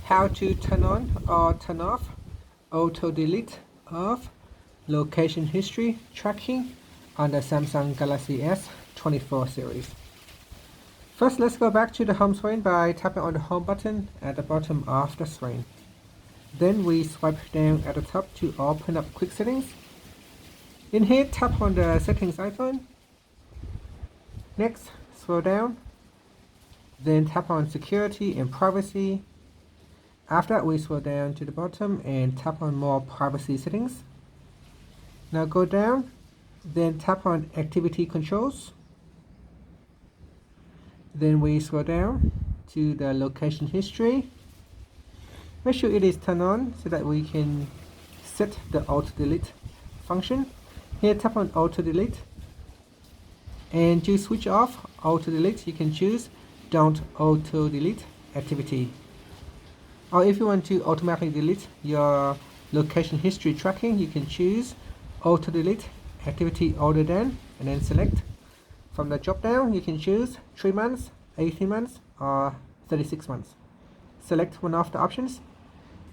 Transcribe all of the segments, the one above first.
how to turn on or turn off auto delete of location history tracking on the Samsung Galaxy S24 series. First, let's go back to the home screen by tapping on the home button at the bottom of the screen. Then we swipe down at the top to open up quick settings. In here, tap on the settings icon. Next, scroll down. Then tap on security and privacy. After that, we scroll down to the bottom and tap on more privacy settings. Now go down, then tap on activity controls. Then we scroll down to the location history. Make sure it is turned on so that we can set the auto delete function. Here, tap on auto delete. And to switch off auto delete, you can choose don't auto delete activity. Or if you want to automatically delete your location history tracking, you can choose auto delete activity older than and then select. From the drop down, you can choose 3 months, 18 months or 36 months. Select one of the options,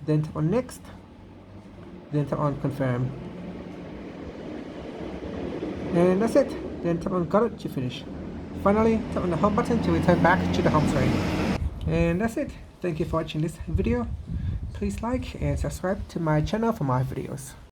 then tap on next, then tap on confirm. And that's it. Then tap on got it to finish. Finally, tap on the home button to return back to the home screen. And that's it. Thank you for watching this video. Please like and subscribe to my channel for more videos.